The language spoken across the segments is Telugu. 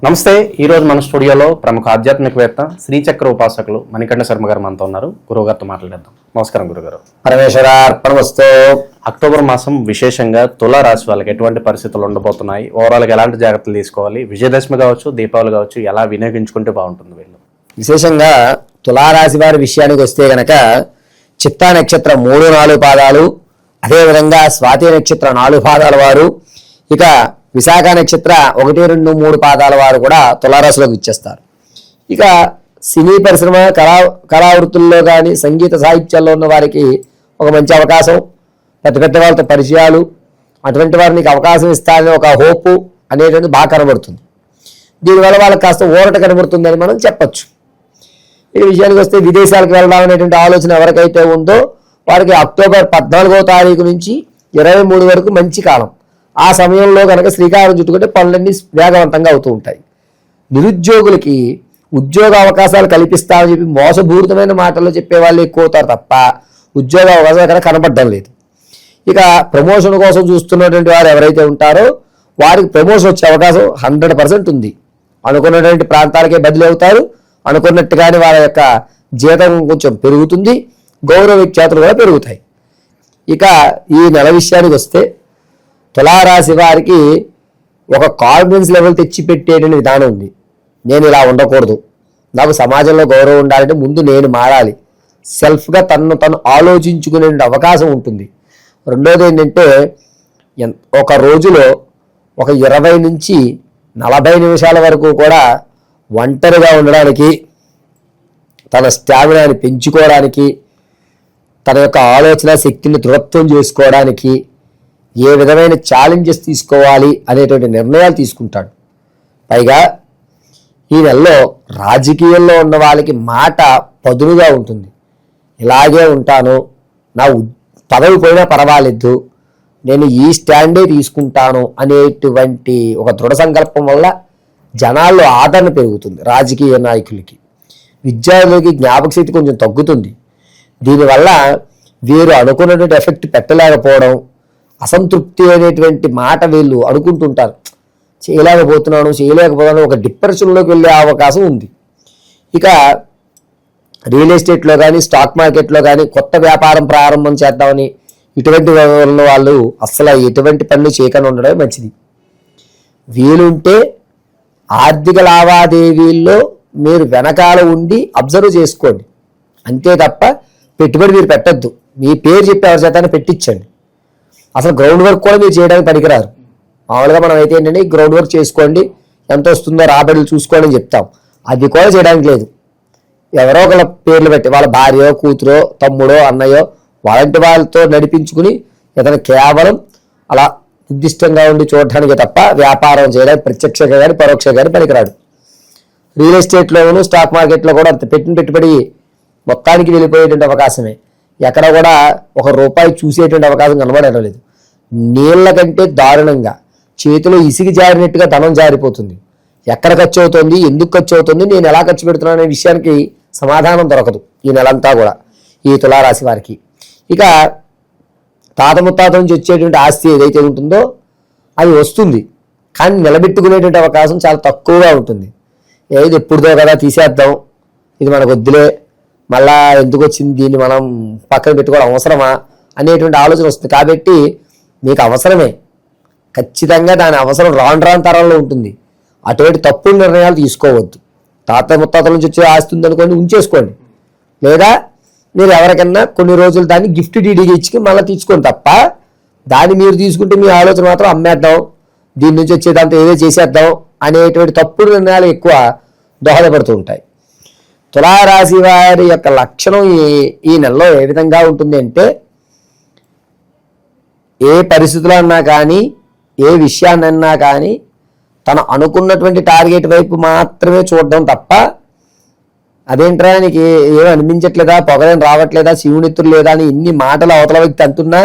నమస్తే. ఈరోజు మన స్టూడియోలో ప్రముఖ ఆధ్యాత్మికవేత్త శ్రీచక్ర ఉపాసకులు మణికంఠ శర్మ గారు మనతో ఉన్నారు. గురువుగారితో మాట్లాడేద్దాం. నమస్కారం గురుగారు. పరమేశ్వరార్పణమస్తు. అక్టోబర్ మాసం విశేషంగా తులా రాశి వాళ్ళకి ఎటువంటి పరిస్థితులు ఉండబోతున్నాయి, ఓవరాల్గా ఎలాంటి జాగ్రత్తలు తీసుకోవాలి, విజయదశమి కావచ్చు, దీపావళి కావచ్చు, ఎలా వినియోగించుకుంటే బాగుంటుంది వీళ్ళు? విశేషంగా తులారాశి వారి విషయానికి వస్తే గనక చిత్తా నక్షత్రం 3-4 పాదాలు, అదేవిధంగా స్వాతి నక్షత్రం 4 పాదాల వారు, ఇక విశాఖ నక్షత్ర 1-2-3 పాదాల వారు కూడా తులారాశిలోకి ఇచ్చేస్తారు. ఇక సినీ పరిశ్రమ కళావృత్తుల్లో కానీ సంగీత సాహిత్యాల్లో ఉన్న వారికి ఒక మంచి అవకాశం, పెద్ద పెద్ద వాళ్ళతో పరిచయాలు, అటువంటి వారికి అవకాశం ఇస్తారని ఒక హోపు అనేటువంటి బాగా కనబడుతుంది. దీనివల్ల వాళ్ళకి కాస్త ఊరట కనబడుతుందని మనం చెప్పచ్చు. ఈ విషయానికి వస్తే విదేశాలకు వెళ్దాం అనేటువంటి ఆలోచన ఎవరికైతే ఉందో వారికి అక్టోబర్ 14వ తారీఖు నుంచి 23 వరకు మంచి కాలం. ఆ సమయంలో కనుక శ్రీకారం చుట్టుకుంటే పనులన్నీ వేగవంతంగా అవుతూ ఉంటాయి. నిరుద్యోగులకి ఉద్యోగ అవకాశాలు కల్పిస్తామని చెప్పి మోసపూరితమైన మాటల్లో చెప్పే వాళ్ళు ఎక్కువ అవుతారు తప్ప ఉద్యోగ అవకాశాలు కనుక కనపడడం లేదు. ఇక ప్రమోషన్ కోసం చూస్తున్నటువంటి వారు ఎవరైతే ఉంటారో వారికి ప్రమోషన్ వచ్చే అవకాశం 100% ఉంది. అనుకున్నటువంటి ప్రాంతాలకే బదిలీ అవుతారు. అనుకున్నట్టుగానే వాళ్ళ యొక్క జీతం కొంచెం పెరుగుతుంది, గౌరవ విఖ్యాతులు కూడా పెరుగుతాయి. ఇక ఈ నెల విషయానికి వస్తే తులారాశి వారికి ఒక కాన్ఫిడెన్స్ లెవెల్ తెచ్చిపెట్టేటువంటి విధానం ఉంది. నేను ఇలా ఉండకూడదు, నాకు సమాజంలో గౌరవం ఉండాలంటే ముందు నేను మారాలి, సెల్ఫ్గా తను ఆలోచించుకునే అవకాశం ఉంటుంది. రెండోది ఏంటంటే ఒక రోజులో ఒక 20 నుంచి 40 నిమిషాల వరకు కూడా ఒంటరిగా ఉండడానికి, తన స్టామినాని పెంచుకోవడానికి, తన యొక్క ఆలోచన శక్తిని దృఢత్వం చేసుకోవడానికి ఏ విధమైన ఛాలెంజెస్ తీసుకోవాలి అనేటువంటి నిర్ణయాలు తీసుకుంటాడు. పైగా ఈ నెలలో రాజకీయాల్లో ఉన్న వాళ్ళకి మాట పదునుగా ఉంటుంది. ఇలాగే ఉంటాను, నా పదవి పోయినా పర్వాలేదు, నేను ఈ స్టాండే తీసుకుంటాను అనేటువంటి ఒక దృఢ సంకల్పం వల్ల జనాల్లో ఆదరణ పెరుగుతుంది. రాజకీయ నాయకులకి, విద్యార్థులకి జ్ఞాపక శక్తి కొంచెం తగ్గుతుంది. దీనివల్ల వీరు అనుకున్నటువంటి ఎఫెక్ట్ పెట్టలేకపోవడం, అసంతృప్తి అనేటువంటి మాట వీళ్ళు అనుకుంటుంటారు. చేయలేకపోతున్నాను ఒక డిప్రెషన్లోకి వెళ్ళే అవకాశం ఉంది. ఇక రియల్ ఎస్టేట్లో కానీ స్టాక్ మార్కెట్లో కానీ కొత్త వ్యాపారం ప్రారంభం చేద్దామని ఇటువంటి వాళ్ళు అసలు ఎటువంటి పనులు చేయకుండా ఉండడమే మంచిది. వీలుంటే ఆర్థిక లావాదేవీల్లో మీరు వెనకాల ఉండి అబ్జర్వ్ చేసుకోండి, అంతే తప్ప పెట్టుబడి మీరు పెట్టద్దు. మీ పేరు చెప్పి ఎవరి చేత పెట్టించండి. అసలు గ్రౌండ్ వర్క్ కూడా మీరు చేయడానికి పనికిరారు. మామూలుగా మనం అయితే ఏంటంటే గ్రౌండ్ వర్క్ చేసుకోండి, ఎంత వస్తుందో రాబడులు చూసుకోండి అని చెప్తాం. అది కూడా చేయడానికి లేదు. ఎవరో ఒకళ్ళ పేర్లు పెట్టి వాళ్ళ భార్యో, కూతురో, తమ్ముడో, అన్నయ్యో వాళ్ళంటి వాళ్ళతో నడిపించుకుని ఇతను కేవలం అలా నిర్దిష్టంగా ఉండి చూడటానికి తప్ప వ్యాపారం చేయడానికి ప్రత్యక్షంగా కానీ పరోక్షంగా కానీ పనికిరాడు. రియల్ ఎస్టేట్లోనూ స్టాక్ మార్కెట్లో కూడా అంత పెట్టిన పెట్టుబడి మొత్తానికి వెళ్ళిపోయేటువంటి అవకాశమే. ఎక్కడ కూడా ₹1 చూసేటువంటి అవకాశం కనబడటం లేదు. నీళ్ల కంటే దారుణంగా చేతిలో ఇసిగి జారినట్టుగా ధనం జారిపోతుంది. ఎక్కడ ఖర్చు అవుతుంది, ఎందుకు ఖర్చు అవుతుంది, నేను ఎలా ఖర్చు పెడుతున్నాను అనే విషయానికి సమాధానం దొరకదు ఈ నెలంతా కూడా ఈ తులారాశి వారికి. ఇక తాత ముత్తాత నుంచి వచ్చేటువంటి ఆస్తి ఏదైతే ఉంటుందో అది వస్తుంది, కానీ నిలబెట్టుకునేటువంటి అవకాశం చాలా తక్కువగా ఉంటుంది. ఏది ఎప్పుడుదో కదా తీసేద్దాం, ఇది మనకు వద్దులే, మళ్ళా ఎందుకు వచ్చింది, దీన్ని మనం పక్కన పెట్టుకోవడం అవసరమా అనేటువంటి ఆలోచన వస్తుంది. కాబట్టి మీకు అవసరమే, ఖచ్చితంగా దాని అవసరం రాను తరంలో ఉంటుంది. అటువంటి తప్పుడు నిర్ణయాలు తీసుకోవద్దు. తాత ముత్తాతల నుంచి వచ్చే ఆస్తి ఉందనుకోండి, ఉంచేసుకోండి. లేదా మీరు ఎవరికన్నా కొన్ని రోజులు దాన్ని గిఫ్ట్ డీడీగా ఇచ్చి మళ్ళీ తీసుకోండి తప్ప దాన్ని మీరు తీసుకుంటే మీ ఆలోచన మాత్రం అమ్మేద్దాం, దీని నుంచి వచ్చేదంతా ఏదో చేసేద్దాం అనేటువంటి తప్పుడు నిర్ణయాలు ఎక్కువ దోహదపడుతూ ఉంటాయి. తులారాశి వారి యొక్క లక్షణం ఈ నెలలో ఏ విధంగా ఉంటుంది అంటే, ఏ పరిస్థితులు అన్నా కానీ, ఏ విషయాన్నన్నా కానీ తను అనుకున్నటువంటి టార్గెట్ వైపు మాత్రమే చూడడం తప్ప అదేంట్రా నీకు ఏమీ అనిపించట్లేదా, పొగలేం రావట్లేదా, శివునిత్తులు లేదా అని ఇన్ని మాటలు అవతల వ్యక్తి అంటున్నా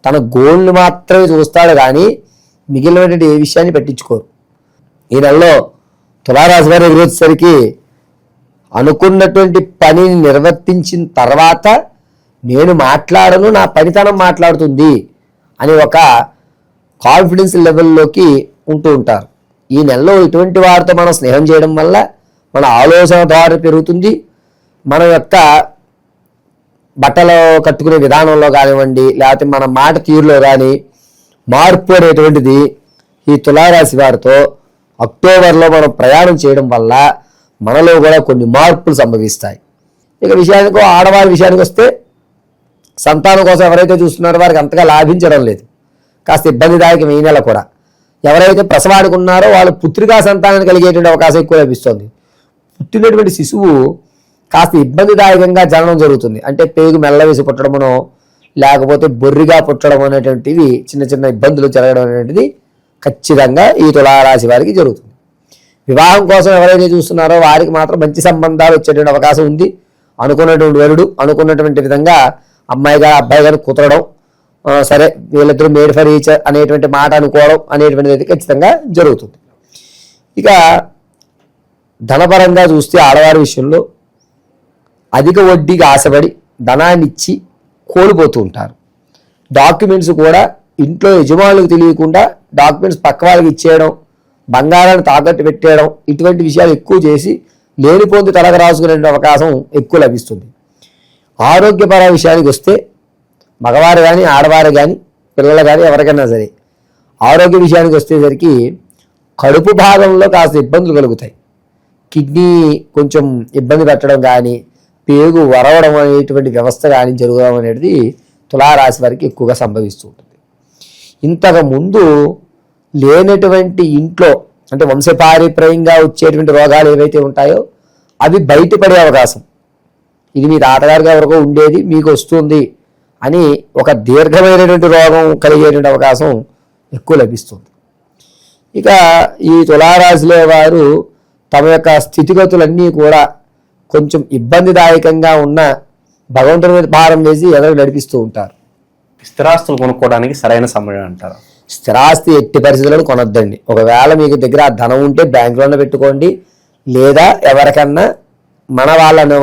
తన గోల్ని మాత్రమే చూస్తాడు కానీ మిగిలినటువంటి ఏ విషయాన్ని పట్టించుకోరు. ఈ నెలలో తులారాశి వారు ఎదురొచ్చేసరికి అనుకున్నటువంటి పనిని నిర్వర్తించిన తర్వాత నేను మాట్లాడను, నా పనితనం మాట్లాడుతుంది అని ఒక కాన్ఫిడెన్స్ లెవెల్లోకి ఉంటూ ఉంటారు. ఈ నెలలో ఇటువంటి వారితో మనం స్నేహం చేయడం వల్ల మన ఆలోచన ద్వారా పెరుగుతుంది. మన యొక్క బట్టలు కట్టుకునే విధానంలో కానివ్వండి, లేకపోతే మన మాట తీరులో కానీ మార్పు అనేటువంటిది ఈ తులారాశి వారితో అక్టోబర్లో మనం ప్రయాణం చేయడం వల్ల మనలో కూడా కొన్ని మార్పులు సంభవిస్తాయి. ఇక ఆడవారి విషయానికి వస్తే సంతానం కోసం ఎవరైతే చూస్తున్నారో వారికి అంతగా లాభించడం లేదు, కాస్త ఇబ్బందిదాయకం ఈ నెల కూడా. ఎవరైతే ప్రసవానికి ఉన్నారో వాళ్ళు పుత్రికా సంతానం కలిగేటువంటి అవకాశం ఎక్కువ లభిస్తుంది. పుట్టినటువంటి శిశువు కాస్త ఇబ్బందిదాయకంగా జననం జరుగుతుంది, అంటే పేగు మెల్లవేసి పుట్టడమునో లేకపోతే బొర్రిగా పుట్టడం అనేటువంటివి చిన్న చిన్న ఇబ్బందులు జరగడం అనేటువంటిది ఖచ్చితంగా ఈ తులారాశి వారికి జరుగుతుంది. వివాహం కోసం ఎవరైతే చూస్తున్నారో వారికి మాత్రం మంచి సంబంధాలు వచ్చేటువంటి అవకాశం ఉంది. అనుకున్నటువంటి వరుడు అనుకున్నటువంటి విధంగా అమ్మాయి గారు అబ్బాయి గారు కుదరడం, సరే వీళ్ళిద్దరూ మేడ్ ఫర్ ఈచ్ అనేటువంటి మాట అనుకోవడం అనేటువంటిది అయితే ఖచ్చితంగా జరుగుతుంది. ఇక ధనపరంగా చూస్తే ఆడవారి విషయంలో అధిక వడ్డీకి ఆశపడి ధనాన్ని ఇచ్చి కోల్పోతూ ఉంటారు. డాక్యుమెంట్స్ కూడా ఇంట్లో యజమానులకు తెలియకుండా డాక్యుమెంట్స్ పక్క వాళ్ళకి ఇచ్చేయడం, బంగారాన్ని తాకట్టు పెట్టేయడం, ఇటువంటి విషయాలు ఎక్కువ చేసి లేనిపోంది తలకు రాసుకునే అవకాశం ఎక్కువ లభిస్తుంది. ఆరోగ్యపర విషయానికి వస్తే మగవారు కానీ ఆడవారు కానీ పిల్లలు కానీ ఎవరికైనా సరే ఆరోగ్య విషయానికి వచ్చేసరికి కడుపు భాగంలో కాస్త ఇబ్బందులు కలుగుతాయి. కిడ్నీ కొంచెం ఇబ్బంది పెట్టడం కానీ పేగు వరవడం అనేటువంటి వ్యవస్థ కానీ జరగడం అనేది తులారాశి వారికి ఎక్కువగా సంభవిస్తూ ఉంటుంది. ఇంతకు ముందు లేనటువంటి ఇంట్లో అంటే వంశపారిప్రాయంగా వచ్చేటువంటి రోగాలు ఏవైతే ఉంటాయో అవి బయటపడే అవకాశం, ఇది మీ తాతగారికి ఎవరికో ఉండేది మీకు వస్తుంది అని ఒక దీర్ఘమైనటువంటి రోగం కలిగేటువంటి అవకాశం ఎక్కువ లభిస్తుంది. ఇక ఈ తులారాశిలో వారు తమ యొక్క స్థితిగతులన్నీ కూడా కొంచెం ఇబ్బందిదాయకంగా ఉన్న భగవంతుని మీద భారం వేసి ఎదురు నడిపిస్తూ ఉంటారు. స్థిరాస్తులు కొనుక్కోవడానికి సరైన సమయం అంటారు? స్థిరాస్తి ఎట్టి పరిస్థితులను కొనొద్దండి. ఒకవేళ మీకు దగ్గర ఆ ధనం ఉంటే బ్యాంకులోనే పెట్టుకోండి, లేదా ఎవరికన్నా మన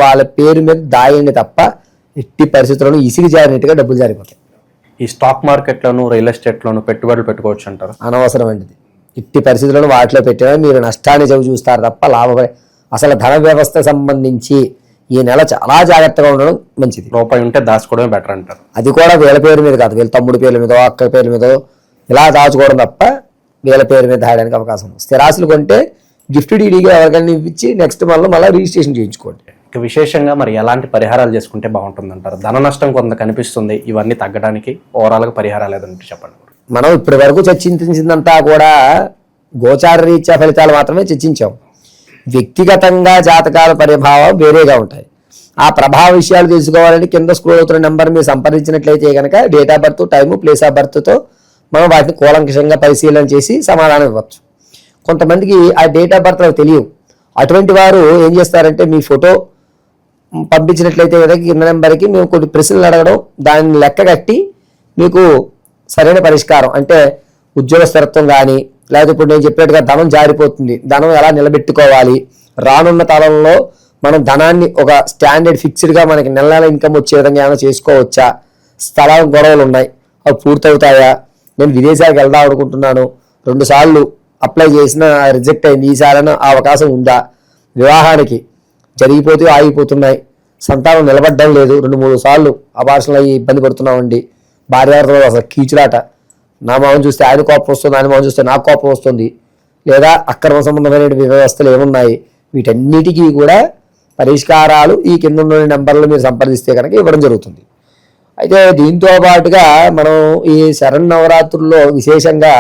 వాళ్ళ పేరు మీద దాయండి తప్ప ఎట్టి పరిస్థితులను ఇసిగి జారినట్టుగా డబ్బులు జారిపోతాయి. ఈ స్టాక్ మార్కెట్లోను రియల్ ఎస్టేట్లోను పెట్టుబడులు పెట్టుకోవచ్చు అంటారు? అనవసరం అండి. ఎట్టి పరిస్థితులను వాటిలో పెట్టినా మీరు నష్టాన్ని చవి చూస్తారు తప్ప లాభపడే అసలు ధన వ్యవస్థ సంబంధించి ఈ నెల చాలా జాగ్రత్తగా ఉండడం మంచిది. రూపాయి ఉంటే దాచుకోవడమే బెటర్ అంటారు? అది కూడా వీళ్ళ పేరు మీద కాదు, వీళ్ళ తమ్ముడి పేర్ల మీదో అక్క పేరు మీదో ఇలా దాచుకోవడం తప్ప వీళ్ళ పేరు మీద దాయడానికి అవకాశం. స్థిరాస్తులు కొంటే గిఫ్ట్ డీడీగా ఎవరికైనా ఇచ్చి నెక్స్ట్ మళ్ళీ రిజిస్ట్రేషన్ చేయించుకోండి. ఇక విశేషంగా మరి ఎలాంటి పరిహారాలు చేసుకుంటే బాగుంటుంది అంటారు? ధన నష్టం కొంత కనిపిస్తుంది, ఇవన్నీ తగ్గడానికి ఓవరాల్గా పరిహారాలు ఏదంటే చెప్పండి. మనం ఇప్పటి వరకు చర్చించిందంతా కూడా గోచార రీత్యా ఫలితాలు మాత్రమే చర్చించాం. వ్యక్తిగతంగా జాతకాల పరిభావం వేరేగా ఉంటాయి. ఆ ప్రభావ విషయాలు తెలుసుకోవాలని కింద స్క్రోల్ అవుతున్న నెంబర్ మీరు సంప్రదించినట్లయితే కనుక date of birth, time, place of బర్త్తో మనం వాటిని కూలంకషంగా పరిశీలన చేసి సమాధానం ఇవ్వచ్చు. కొంతమందికి ఆ డేట్ ఆఫ్ బర్త్ తెలియవు. అటువంటి వారు ఏం చేస్తారంటే మీ ఫోటో పంపించినట్లయితే కనుక కింద నెంబర్కి మేము కొన్ని ప్రశ్నలు అడగడం, దాన్ని లెక్క కట్టి మీకు సరైన పరిష్కారం అంటే ఉద్యోగ స్థిరత్వం కానీ, లేకపోతే ఇప్పుడు నేను చెప్పినట్టుగా ధనం జారిపోతుంది, ధనం ఎలా నిలబెట్టుకోవాలి, రానున్న కాలంలో మనం ధనాన్ని ఒక స్టాండర్డ్ ఫిక్స్డ్గా మనకి నెల నెల ఇన్కమ్ వచ్చే విధంగా ఏమైనా చేసుకోవచ్చా, స్థలాల గొడవలు ఉన్నాయి అవి పూర్తవుతాయా, నేను విదేశాలకు వెళ్దాం అనుకుంటున్నాను 2 సార్లు అప్లై చేసిన రిజెక్ట్ అయింది, ఈసారైనా ఆ అవకాశం ఉందా, వివాహానికి జరిగిపోతే ఆగిపోతున్నాయి, సంతానం నిలబడడం లేదు, 2-3 సార్లు అబార్షన్లు అయ్యి ఇబ్బంది పడుతున్నామండి, భార్యాభర్తలు అసలు కీచులాట, నా మొహం చూస్తే ఆయన కోపం వస్తుంది, ఆయన మొహం చూస్తే నాకు కోపం వస్తుంది, లేదా అక్రమ సంబంధమైన వ్యవస్థలు ఏమున్నాయి, వీటన్నిటికీ కూడా పరిష్కారాలు ఈ కింద ఉన్న నెంబర్లు మీరు సంప్రదిస్తే కనుక ఇవ్వడం జరుగుతుంది. అయితే దీంతో పాటుగా మనం ఈ శరన్నవరాత్రుల్లో విశేషంగా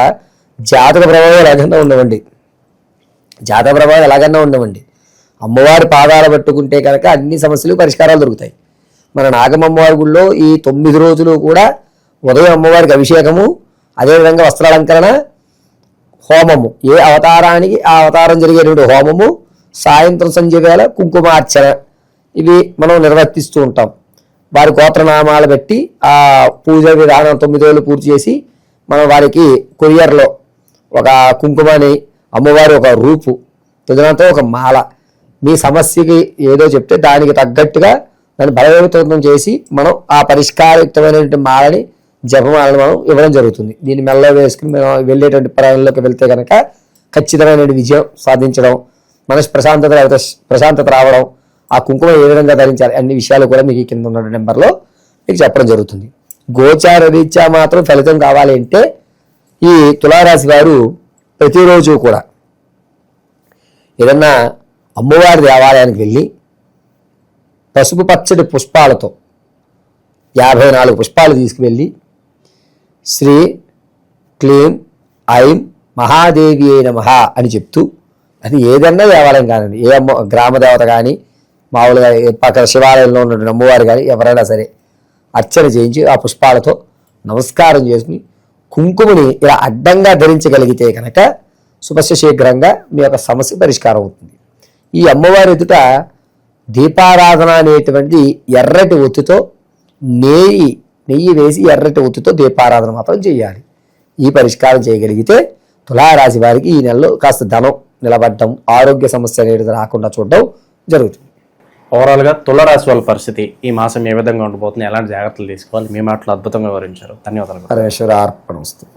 జాతక ప్రభావం ఎలాగన్నా ఉండవండి. అమ్మవారి పాదాలు పట్టుకుంటే కనుక అన్ని సమస్యలకు పరిష్కారాలు దొరుకుతాయి. మన నాగమ్మవారి గుళ్ళో ఈ 9 రోజులు కూడా ఉదయం అమ్మవారికి అభిషేకము, అదేవిధంగా వస్త్రాలంకరణ, హోమము, ఏ అవతారానికి ఆ అవతారం జరిగేటువంటి హోమము, సాయంత్రం సంధ్య వేళ కుంకుమార్చన, ఇవి మనం నిర్వర్తిస్తూ ఉంటాం. వారి గోత్రనామాలు బట్టి ఆ పూజ విధానం 9 రోజులు పూర్తి చేసి మనం వారికి కొరియర్లో ఒక కుంకుమని, అమ్మవారి ఒక రూపు, తదనంతరం ఒక మాల, మీ సమస్యకి ఏదో చెప్తే దానికి తగ్గట్టుగా దాన్ని బలవంతం చేసి మనం ఆ పరిష్కారయుక్తమైనటువంటి మాలని, జపమాలని మనం ఇవ్వడం జరుగుతుంది. దీన్ని మెల్ల వేసుకుని మనం వెళ్ళేటువంటి ప్రయాణంలోకి వెళ్తే కనుక ఖచ్చితమైన విజయం సాధించడం, మనసు ప్రశాంతత రావడం, ఆ కుంకుమ ఏ విధంగా ధరించాలి అన్ని విషయాలు కూడా మీకు ఈ కింద ఉన్న నెంబర్లో మీకు చెప్పడం జరుగుతుంది. గోచార రీత్యా మాత్రం ఫలితం కావాలి అంటే ఈ తులారాశి వారు ప్రతిరోజు కూడా ఏదన్నా అమ్మవారి దేవాలయానికి వెళ్ళి పసుపు పచ్చడి పుష్పాలతో 54 పుష్పాలు తీసుకువెళ్ళి శ్రీ క్లీం ఐం మహాదేవి అయిన మహా అని చెప్తూ, అది ఏదన్నా దేవాలయం కానివ్వండి, ఏ అమ్మ గ్రామదేవత కానీ మామూలుగా పక్కన శివాలయంలో ఉన్నటువంటి అమ్మవారు కానీ ఎవరైనా సరే అర్చన చేయించి ఆ పుష్పాలతో నమస్కారం చేసుకుని కుంకుమని ఇలా అడ్డంగా ధరించగలిగితే కనుక శుభస్య శీఘ్రంగా మీ యొక్క సమస్య పరిష్కారం అవుతుంది. ఈ అమ్మవారి ఎదుట దీపారాధన అనేటువంటి ఎర్రటి ఒత్తితో నెయ్యి వేసి ఎర్రటి ఒత్తితో దీపారాధన మాత్రం చేయాలి. ఈ పరిష్కారం చేయగలిగితే తులారాశి వారికి ఈ నెలలో కాస్త ధనం నిలబడటం, ఆరోగ్య సమస్య అనేది రాకుండా చూడటం జరుగుతుంది. ఓవరాల్గా తులారాశి వాళ్ళ పరిస్థితి ఈ మాసం ఏ విధంగా ఉండబోతుంది, ఎలాంటి జాగ్రత్తలు తీసుకోవాలి, మీ మాటలు అద్భుతంగా వివరించారు. ధన్యవాదాలు. పరమేశ్వర అర్పణ వస్తుంది.